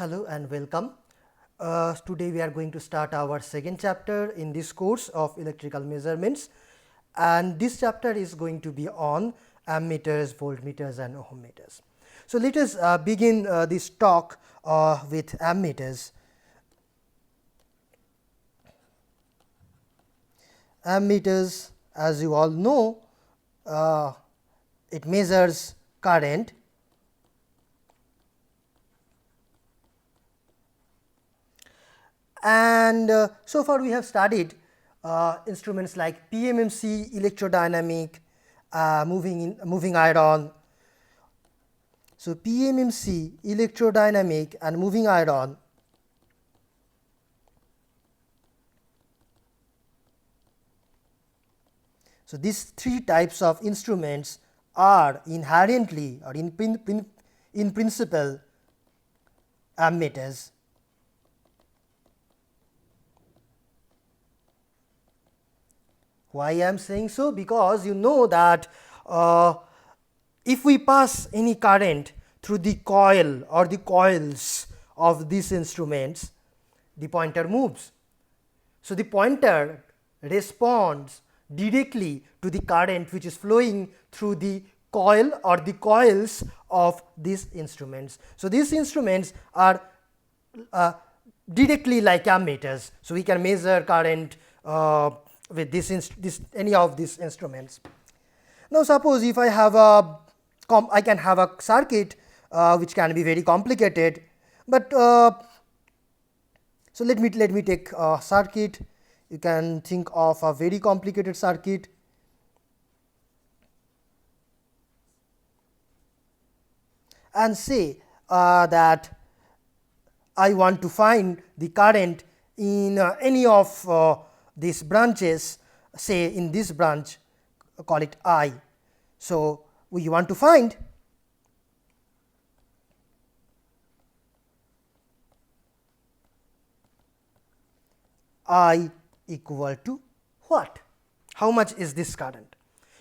Hello and welcome. Today we are going to start our second chapter in this course of electrical measurements, and this chapter is going to be on ammeters, voltmeters and ohm meters. So, let us begin this talk with ammeters. Ammeters, as you all know, it measures current. And so far we have studied instruments like PMMC, electrodynamic, moving iron. So, PMMC, electrodynamic and moving iron So, these three types of instruments are inherently or in principle ammeters. Why I am saying so? Because you know that if we pass any current through the coil or the coils of these instruments, the pointer moves. So, the pointer responds directly to the current which is flowing through the coil or the coils of these instruments. So, these instruments are directly like ammeters. So, we can measure current with any of these instruments. Now, suppose if I have I can have a circuit which can be very complicated, but so let me take a circuit. You can think of a very complicated circuit. And say that I want to find the current in any of these branches, say in this branch, call it I. So, we want to find I equal to what? How much is this current?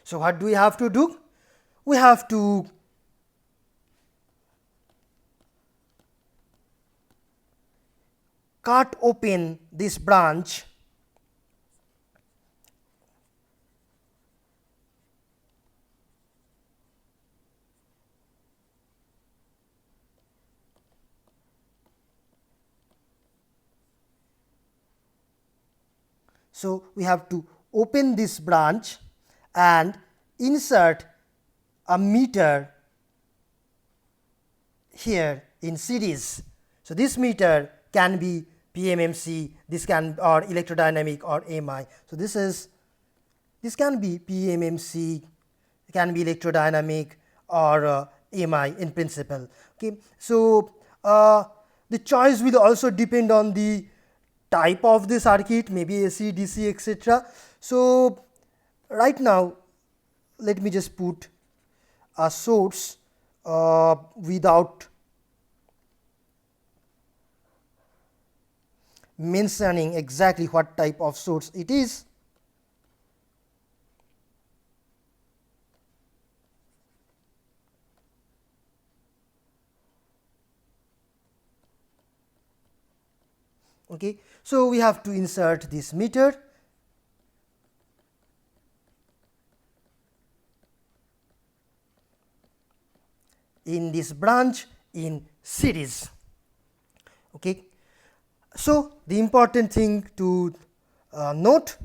So, what do we have to do? We have to cut open this branch So, we have to open this branch and insert a meter here in series. So, this meter can be PMMC, this can or electrodynamic or AMI. So, this can be PMMC, can be electrodynamic or AMI in principle. Okay. So, the choice will also depend on the type of the circuit, maybe AC, DC, etc. So, right now let me just put a source without mentioning exactly what type of source it is. Okay. So, we have to insert this meter in this branch in series. Okay. So, the important thing to note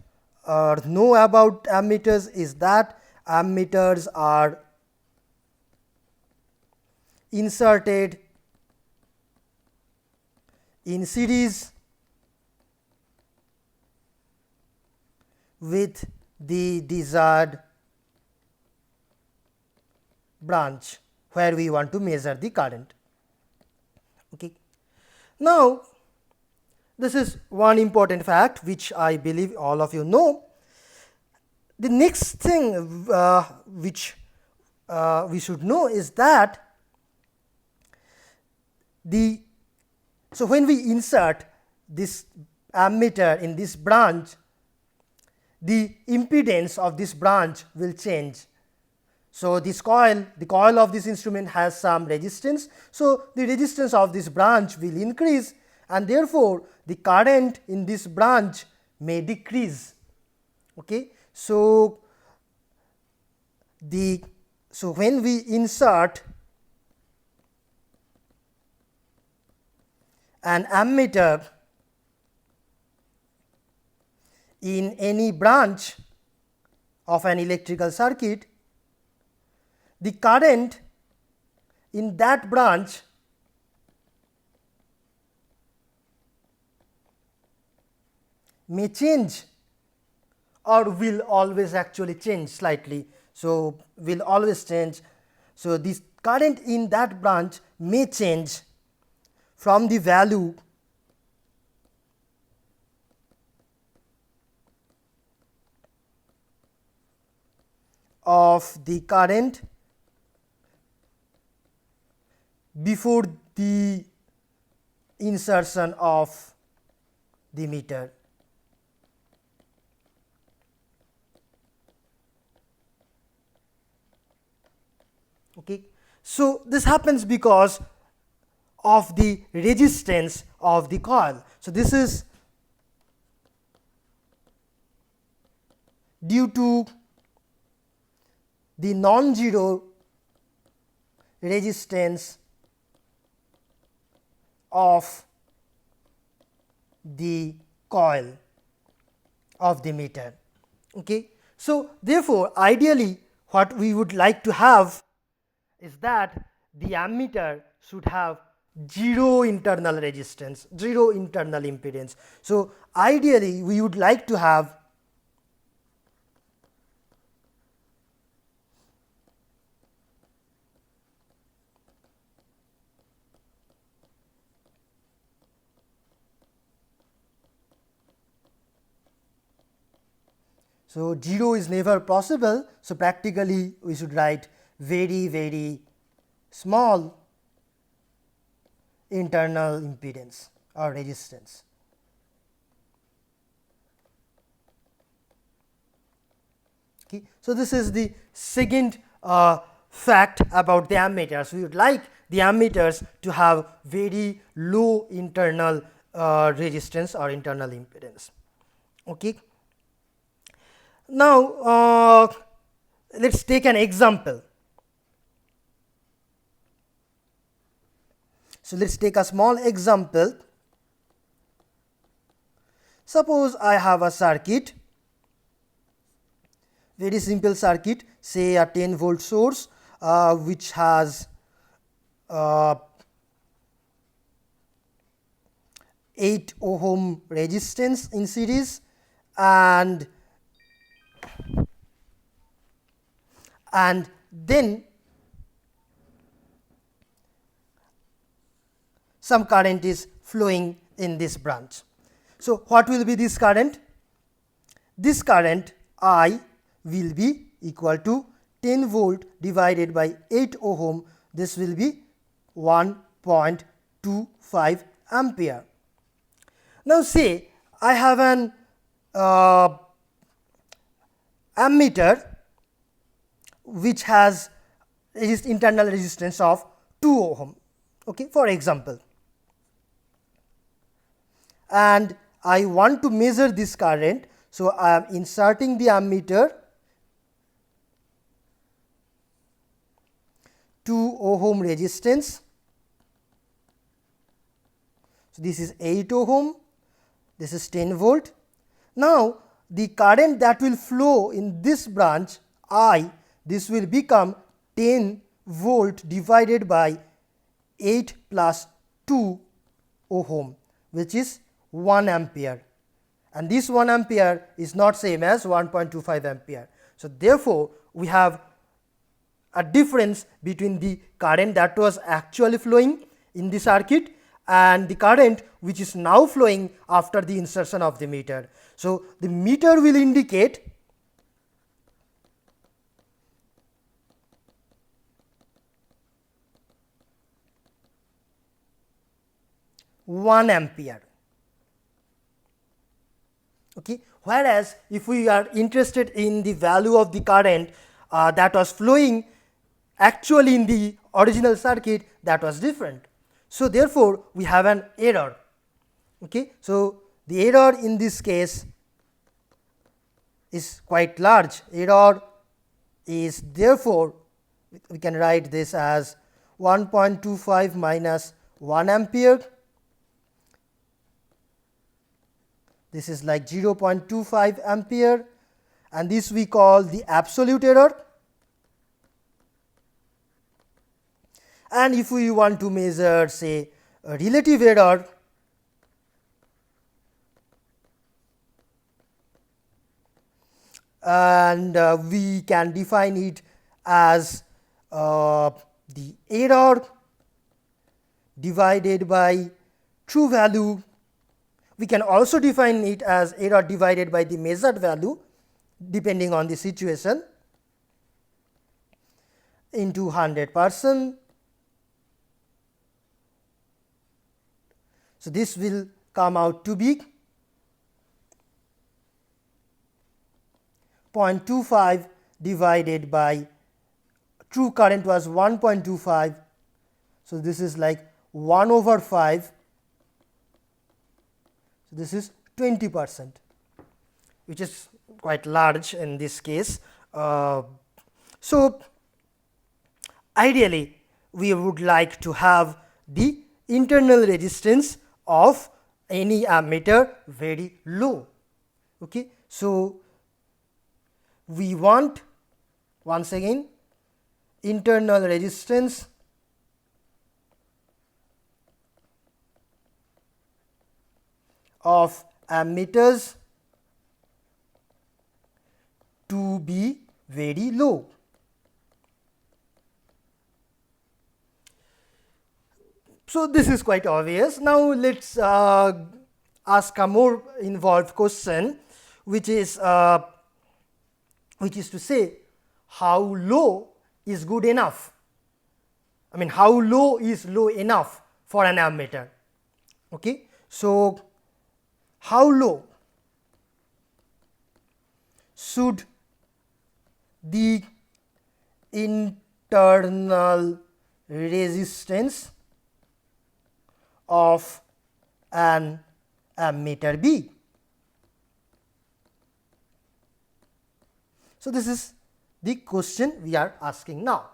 or know about ammeters is that ammeters are inserted in series with the desired branch where we want to measure the current. Okay. Now, this is one important fact which I believe all of you know. The next thing which we should know is that so when we insert this ammeter in this branch, the impedance of this branch will change. So, this coil, the coil of this instrument has some resistance. So, the resistance of this branch will increase, and therefore, the current in this branch may decrease. Okay. So, when we insert an ammeter in any branch of an electrical circuit, the current in that branch may change or will always actually change slightly. So, will always change. So, this current in that branch may change from the value of the current before the insertion of the meter. Okay. So, this happens because of the resistance of the coil. So, this is due to the non-zero resistance of the coil of the meter. Okay. So, therefore, ideally what we would like to have is that the ammeter should have zero internal resistance, zero internal impedance. So, ideally we would like to have so, 0 is never possible. So, practically we should write very small internal impedance or resistance. Okay. So, this is the second fact about the ammeters. We would like the ammeters to have very low internal resistance or internal impedance. Okay. Now, let us take an example. So, let us take a small example. Suppose I have a circuit, very simple circuit, say a 10 volt source which has 8 ohm resistance in series and then some current is flowing in this branch. So, what will be this current? This current I will be equal to 10 volt divided by 8 ohm. This will be 1.25 ampere. Now, say I have an ammeter which has internal resistance of 2 ohm, okay, for example, and I want to measure this current. So, I am inserting the ammeter 2 ohm resistance. So, this is 8 ohm, this is 10 volt. Now, the current that will flow in this branch I, this will become 10 volt divided by 8 plus 2 ohm, which is 1 ampere, and this 1 ampere is not same as 1.25 ampere. So, therefore, we have a difference between the current that was actually flowing in the circuit and the current which is now flowing after the insertion of the meter. So, the meter will indicate one ampere. Okay. Whereas, if we are interested in the value of the current that was flowing actually in the original circuit, that was different. So, therefore, we have an error. Okay. So, the error in this case is quite large. Error is, therefore, we can write this as 1.25 minus 1 ampere. This is like 0.25 ampere, and this we call the absolute error. And if we want to measure, say, a relative error, and we can define it as the error divided by true value. We can also define it as error divided by the measured value, depending on the situation, into 100%. So, this will come out to be 0.25 divided by true current was 1.25. So, this is like 1 over 5. So, this is 20%, which is quite large in this case. So, ideally, we would like to have the internal resistance of any ammeter very low. Okay. So, we want, once again, internal resistance of ammeters to be very low. So, this is quite obvious. Now, let us ask a more involved question, which is to say, how low is good enough? I mean, how low is low enough for an ammeter? Okay. So, how low should the internal resistance of an ammeter be? So, this is the question we are asking now,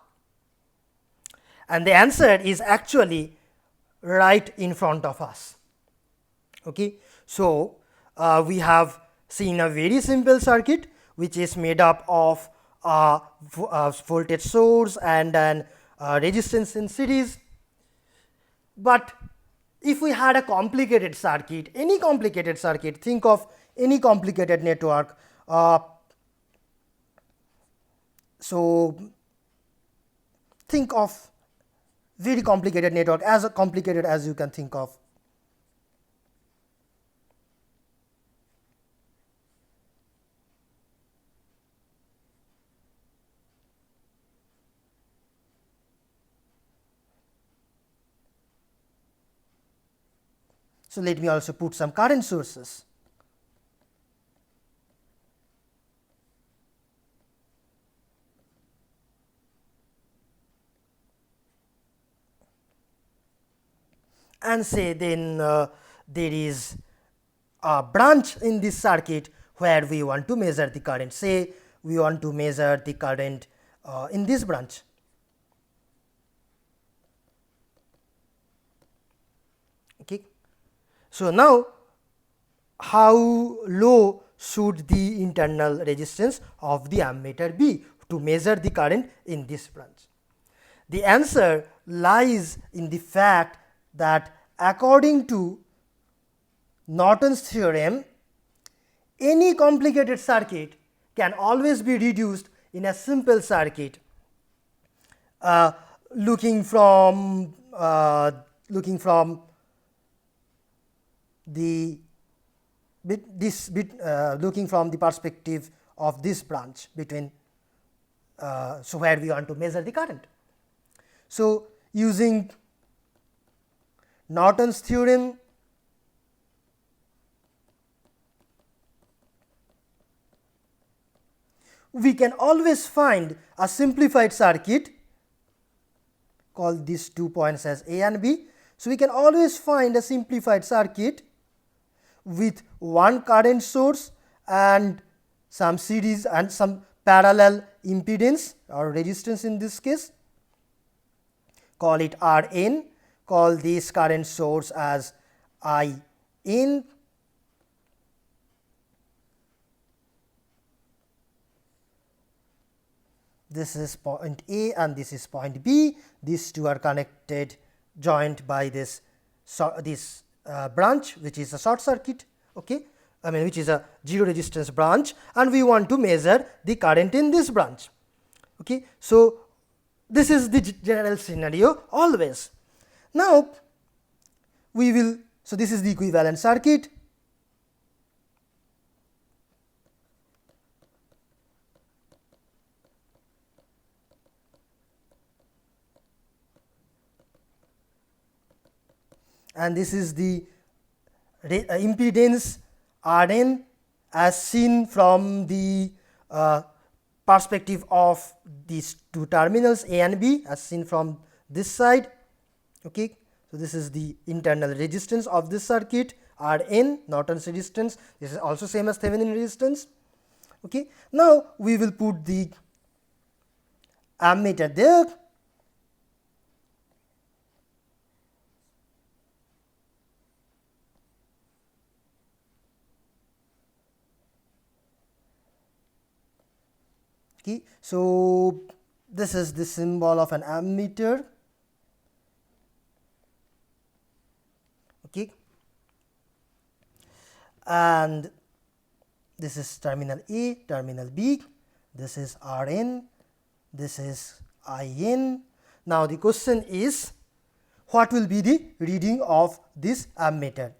and the answer is actually right in front of us. Okay. So, we have seen a very simple circuit which is made up of a voltage source and an resistance in series. But if we had a complicated circuit, any complicated circuit, think of any complicated network. So, think of very complicated network, as complicated as you can think of. So, let me also put some current sources. And say then there is a branch in this circuit where we want to measure the current. Say we want to measure the current in this branch. Okay. So, now how low should the internal resistance of the ammeter be to measure the current in this branch? The answer lies in the fact that according to Norton's theorem, any complicated circuit can always be reduced in a simple circuit. Looking from the looking from the perspective of this branch between, so where we want to measure the current. So, using Norton's theorem, we can always find a simplified circuit, call these 2 points as A and B. So, we can always find a simplified circuit with one current source and some series and some parallel impedance or resistance in this case, call it R n, call this current source as I n, this is point A and this is point B, these two are connected joined by this branch which is a short circuit, okay, which is a zero resistance branch, and we want to measure the current in this branch. Okay. So, this is the general scenario always. Now, we will, so this is the equivalent circuit. And this is the impedance R n as seen from the perspective of these two terminals A and B as seen from this side. Okay. So, this is the internal resistance of this circuit R n, Norton's resistance. This is also same as Thevenin resistance. Okay. Now, we will put the ammeter there. Okay. So, this is the symbol of an ammeter. Okay. And this is terminal A, terminal B, this is R n, this is I n. Now, the question is, what will be the reading of this ammeter?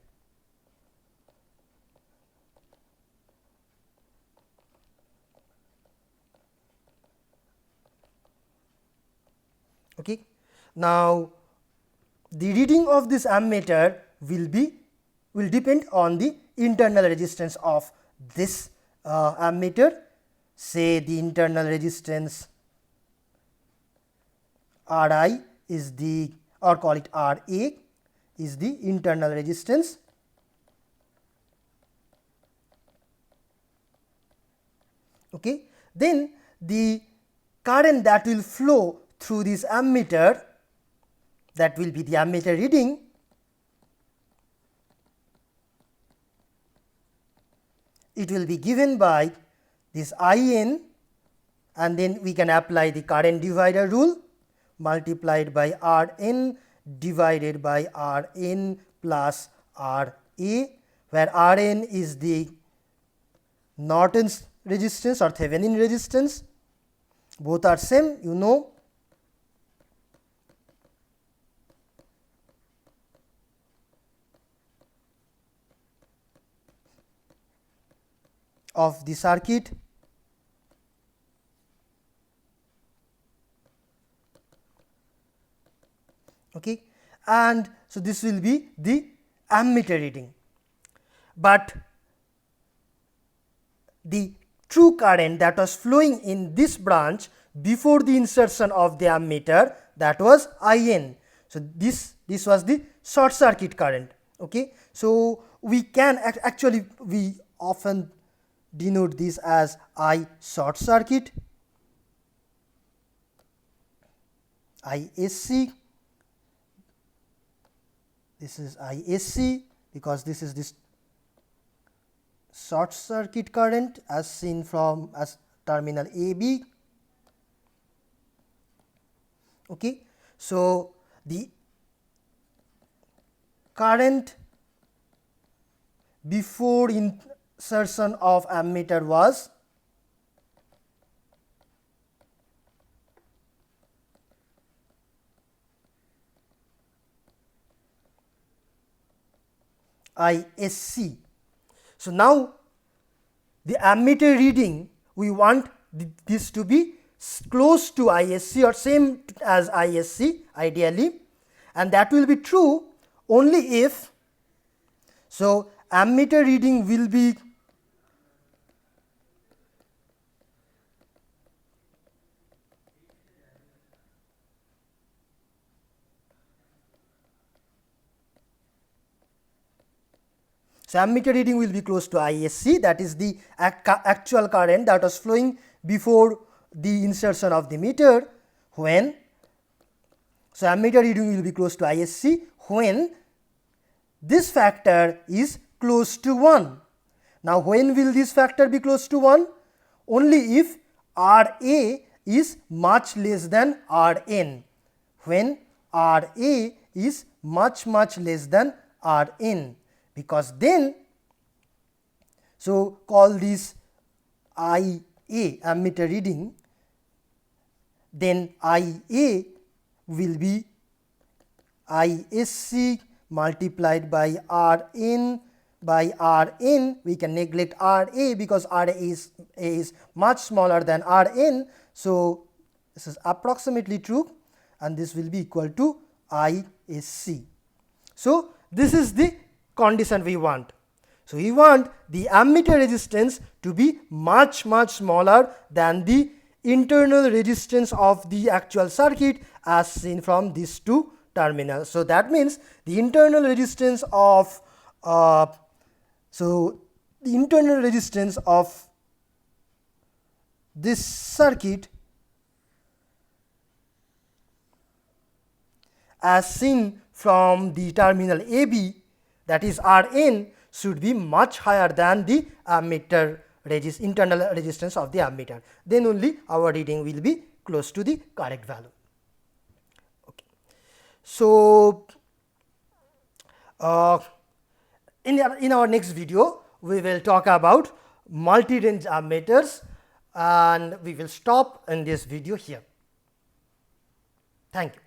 Okay. Now, the reading of this ammeter will depend on the internal resistance of this ammeter. Say the internal resistance R I is the, or call it R A is the internal resistance. Okay. Then the current that will flow through this ammeter, that will be the ammeter reading, it will be given by this I n, and then we can apply the current divider rule multiplied by R n divided by R n plus R A, where R n is the Norton's resistance or Thevenin resistance, both are same, you know. Of the circuit. Okay. And so, this will be the ammeter reading, but the true current that was flowing in this branch before the insertion of the ammeter, that was I n. So, this was the short circuit current. Okay. So, we can actually we often denote this as I short circuit, ISC. This is ISC because this is this short circuit current as seen from as terminal AB. Okay. So, the current before insertion of ammeter was ISC. So, now the ammeter reading we want this to be close to ISC or same as ISC ideally, and that will be true only if, so ammeter reading will be So, ammeter reading will be close to ISC, that is the actual current that was flowing before the insertion of the meter when. So, ammeter reading will be close to ISC when this factor is close to 1. Now, when will this factor be close to 1? Only if RA is much less than Rn. When RA is much less than Rn, because then, so call this IA ammeter reading, then IA will be ISC multiplied by Rn by Rn. We can neglect Ra because Ra is much smaller than Rn. So, this is approximately true and this will be equal to ISC. So, this is the condition we want. So, we want the ammeter resistance to be much smaller than the internal resistance of the actual circuit as seen from these two terminals. So, that means the internal resistance of this circuit as seen from the terminal AB, that is Rn, should be much higher than the ammeter internal resistance of the ammeter. Then only our reading will be close to the correct value. Okay. So, in our next video, we will talk about multi-range ammeters, and we will stop in this video here. Thank you.